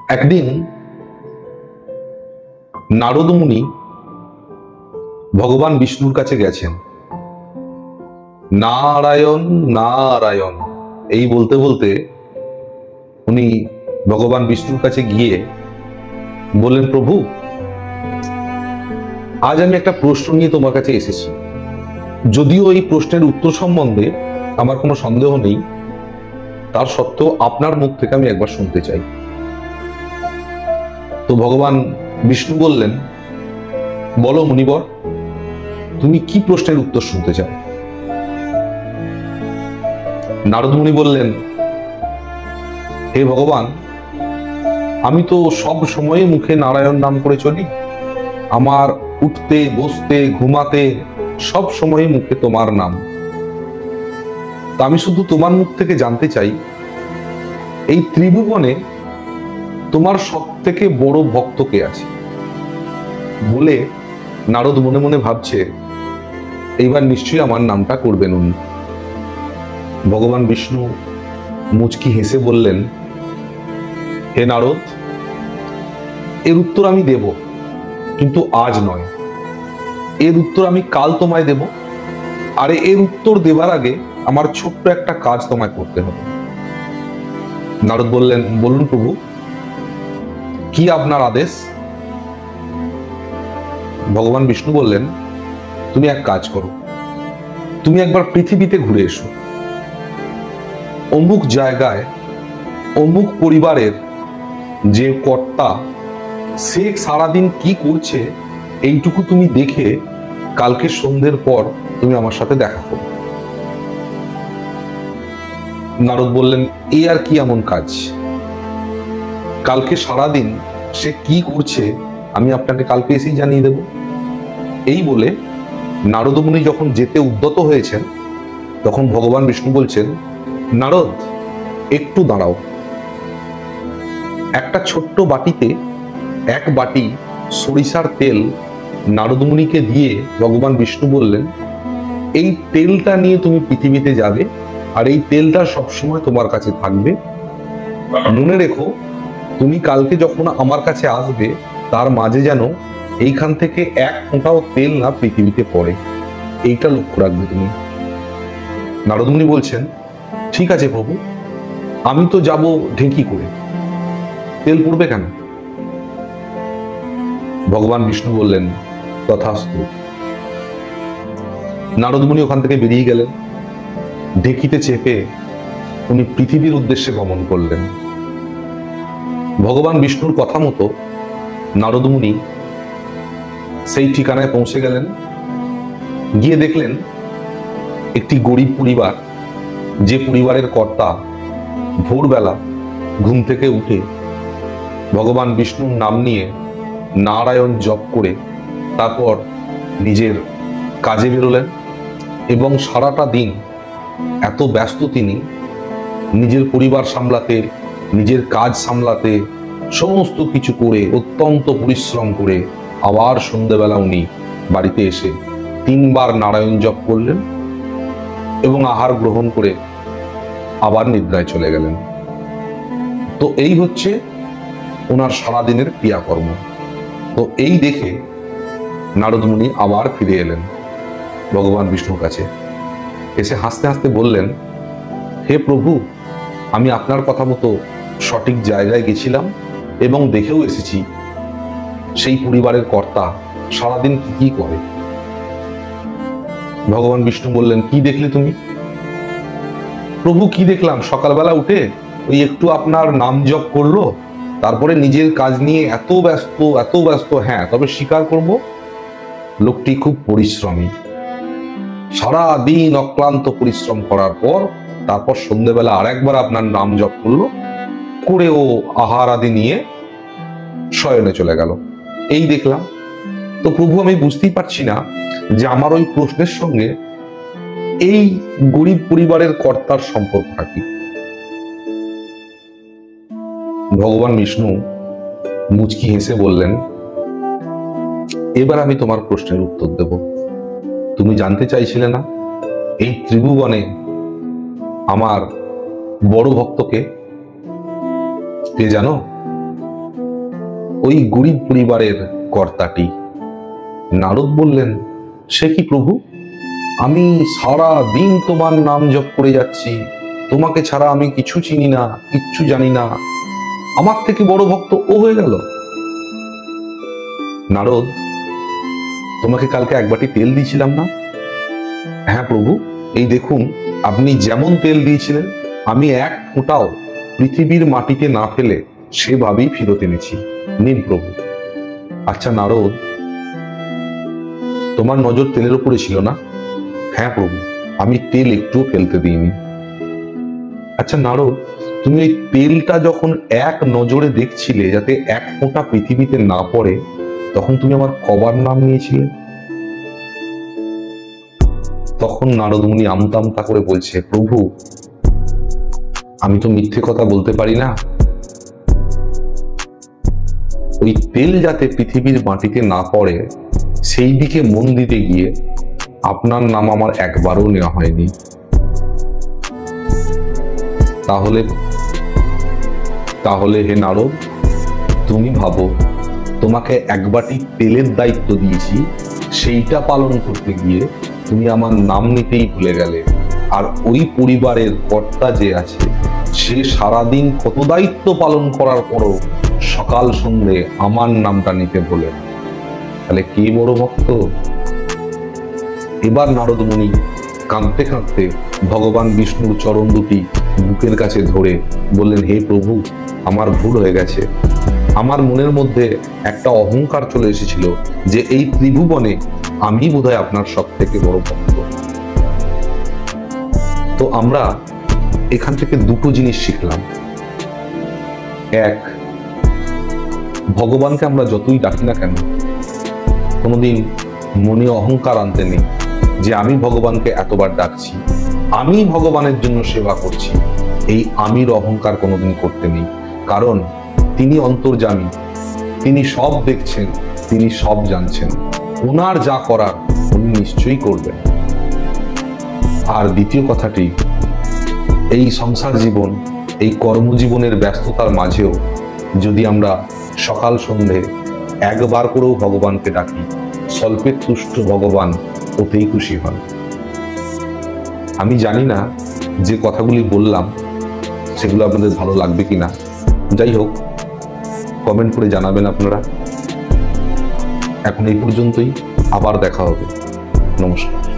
একদিন নারদ মুনি ভগবান বিষ্ণুর কাছে গেছেন। নারায়ণ নারায়ণ এই বলতে বলতে উনি ভগবান বিষ্ণুর কাছে গিয়ে বললেন, প্রভু, আজ আমি একটা প্রশ্ন নিয়ে তোমার কাছে এসেছি। যদিও এই প্রশ্নের উত্তর সম্বন্ধে আমার কোনো সন্দেহ নেই, তার সত্ত্বেও আপনার মুখ থেকে আমি একবার শুনতে চাই। তো ভগবান বিষ্ণু বললেন, বলো মুনিবর, তুমি কি প্রশ্নের উত্তর শুনতে চাও? নারদ মুনি বললেন, হে ভগবান, আমি তো সব সময় মুখে নারায়ণ নাম করে চলি। আমার উঠতে বসতে ঘুমাতে সব সময় মুখে তোমার নাম। তা আমি শুধু তোমার মুখ থেকে জানতে চাই, এই ত্রিভুবনে তোমার সব থেকে বড় ভক্ত কে আছে? বলে নারদ মনে মনে ভাবছে, এইবার নিশ্চয়ই আমার নামটা করবেন উনি। ভগবান বিষ্ণু মুচকি হেসে বললেন, হে নারদ, এর উত্তর আমি দেব, কিন্তু আজ নয়। এর উত্তর আমি কাল তোমায় দেব। আর এর উত্তর দেবার আগে আমার ছোট্ট একটা কাজ তোমায় করতে হবে। নারদ বললেন, বলুন প্রভু, কি আপনার আদেশ? ভগবান বিষ্ণু বললেন, তুমি এক কাজ করো, তুমি একবার পৃথিবীতে ঘুরে এসো। অমুক জায়গায় অমুক পরিবারের যে কর্তা, সে সারাদিন কি করছে এইটুকু তুমি দেখে কালকে সন্ধ্যের পর তুমি আমার সাথে দেখা করো। নারদ বললেন, এ আর কি এমন কাজ? কালকে সারাদিন সে কি করছে আমি আপনাকে কালকে এসেই জানিয়ে দেব। এই বলে নারদ মুনি যখন যেতে উদ্যত হয়েছেন, তখন ভগবান বিষ্ণু বলছেন, নারদ, একটু দাঁড়াও। একটা ছোট্ট বাটিতে এক বাটি সরিষার তেল নারদ মুনিকে দিয়ে ভগবান বিষ্ণু বললেন, এই তেলটা নিয়ে তুমি পৃথিবীতে যাবে, আর এই তেলটা সবসময় তোমার কাছে থাকবে। মনে রেখো, তুমি কালকে যখন আমার কাছে আসবে, তার মাঝে যেন এইখান থেকে এক ফোঁটাও তেল না পৃথিবীতে পড়ে, এইটা লক্ষ্য রাখবে তুমি। নারদ মুনি বলছেন, ঠিক আছে প্রভু, আমি তো যাব ঢেঁকি করে, তেল পড়বে কেন? ভগবান বিষ্ণু বললেন, তথাস্তু। নারদ মুনি ওখান থেকে বেরিয়ে গেলেন। ঢেঁকিতে চেপে উনি পৃথিবীর উদ্দেশ্যে গমন করলেন। ভগবান বিষ্ণুর কথা মতো নারদ মুনি সেই ঠিকানায় পৌঁছে গেলেন। গিয়ে দেখলেন একটি গরিব পরিবার, যে পরিবারের কর্তা ভোরবেলা ঘুম থেকে উঠে ভগবান বিষ্ণুর নাম নিয়ে নারায়ণ জপ করে তারপর নিজের কাজে বেরোলেন। এবং সারাটা দিন এত ব্যস্ত তিনি, নিজের পরিবার সামলাতে, নিজের কাজ সামলাতে, সমস্ত কিছু করে অত্যন্ত পরিশ্রম করে আবার সন্ধ্যেবেলা উনি বাড়িতে এসে 3 বার নারায়ণ জপ করলেন এবং আহার গ্রহণ করে আবার নিদ্রায় চলে গেলেন। তো এই হচ্ছে ওনার সারাদিনের ক্রিয়াকর্ম। তো এই দেখে নারদ মুনি আবার ফিরে এলেন ভগবান বিষ্ণুর কাছে। এসে হাসতে হাসতে বললেন, হে প্রভু, আমি আপনার কথা মতো সঠিক জায়গায় গেছিলাম এবং দেখেও এসেছি সেই পরিবারের কর্তা সারাদিন কি কি করে। ভগবান বিষ্ণু বললেন, কি দেখলে তুমি? প্রভু, কি দেখলাম? সকালবেলা উঠে ওই একটু আপনার নাম জপ করলো, তারপরে নিজের কাজ নিয়ে এত ব্যস্ত। হ্যাঁ, তবে স্বীকার করব, লোকটি খুব পরিশ্রমী। সারা দিন অক্লান্ত পরিশ্রম করার পর তারপর সন্ধ্যেবেলা আরেকবার আপনার নাম জপ করলো, করে ও আহার আদি নিয়ে শয়নে চলে গেল। এই দেখলাম। তো প্রভু, আমি বুঝতেই পারছি না যে আমার ওই প্রশ্নের সঙ্গে এই গরিব পরিবারের কর্তার সম্পর্কটা কি। ভগবান বিষ্ণু মুচকি হেসে বললেন, এবার আমি তোমার প্রশ্নের উত্তর দেব। তুমি জানতে চাইছিলে না এই ত্রিভুবনে আমার বড় ভক্তকে? কে জানো? ওই গরিব পরিবারের কর্তাটি। নারদ বললেন, সে কি প্রভু, আমি সারা দিন তোমার নাম জপ করে যাচ্ছি, তোমাকে ছাড়া আমি কিছু চিনি না, কিচ্ছু জানি না, আমার থেকে বড় ভক্ত ও হয়ে গেল। নারদ, তোমাকে কালকে এক বাটি তেল দিয়েছিলাম না? হ্যাঁ প্রভু, এই দেখুন আপনি যেমন তেল দিয়েছিলেন আমি এক ফোঁটাও পৃথিবীর মাটিতে না ফেলে সেভাবেই ফেরত এনেছি, নিন প্রভু। আচ্ছা নারদ, তোমার নজর তেলের উপরে ছিল না? হ্যাঁ প্রভু, আমি তেল একটুও ফেলতে দিইনি। আচ্ছা নারদ, তুমি এই তেলটা যখন এক নজরে দেখছিলে যাতে এক ফোঁটা পৃথিবীতে না পড়ে, তখন তুমি আমার কবার নাম নিয়েছিলে? তখন নারদ মুনি আমতা আমতা করে বলছে, প্রভু আমি তো মিথ্যে কথা বলতে পারি না, ওই তেল যাতে পৃথিবীর মাটিতে না পড়ে সেই দিকে মন দিতে গিয়ে আপনার নাম আমার একবারও নেওয়া হয়নি। তাহলে তাহলে হে নারদ, তুমি ভাবো তোমাকে এক বাটি তেলের দায়িত্ব দিয়েছি, সেইটা পালন করতে গিয়ে তুমি আমার নাম নিতেই ভুলে গেলে। আর ওই পরিবারের কর্তা যে আছে সে সারাদিন কত দায়িত্ব পালন করার পরও সকাল সন্ধ্যে আমার নামটা নিতে ভোলে না। তাহলে কে বড় ভক্ত? এবার নারদ মুনি কাঁদতে কাঁদতে ভগবান বিষ্ণুর চরণ দুটি বুকের কাছে ধরে বললেন, হে প্রভু, আমার ভুল হয়ে গেছে। আমার মনের মধ্যে একটা অহংকার চলে এসেছিল যে এই ত্রিভুবনে আমি বোধহয় আপনার সব থেকে বড় ভক্ত। তো আমরা এখান থেকে দুটো জিনিস শিখলাম। এক, ভগবানকে আমরা যতই ডাকি না কেন কোনোদিন মনে অহংকার আনতে নেই যে আমি ভগবানকে এতবার ডাকছি, আমি ভগবানের জন্য সেবা করছি, এই আমির অহংকার কোনোদিন করতে নেই। কারণ তিনি অন্তর্যামী, তিনি সব দেখছেন, তিনি সব জানছেন, ওনার যা করার উনি নিশ্চয়ই করবেন। আর দ্বিতীয় কথাটি, এই সংসার জীবন, এই কর্মজীবনের ব্যস্ততার মাঝেও যদি আমরা সকাল সন্ধে একবার করেও ভগবানকে ডাকি, স্বল্পের তুষ্ট ভগবান ওতেই খুশি হন। আমি জানি না যে কথাগুলি বললাম সেগুলো আপনাদের ভালো লাগবে কিনা, যাই হোক কমেন্ট করে জানাবেন আপনারা। এখন এই পর্যন্তই, আবার দেখা হবে। নমস্কার।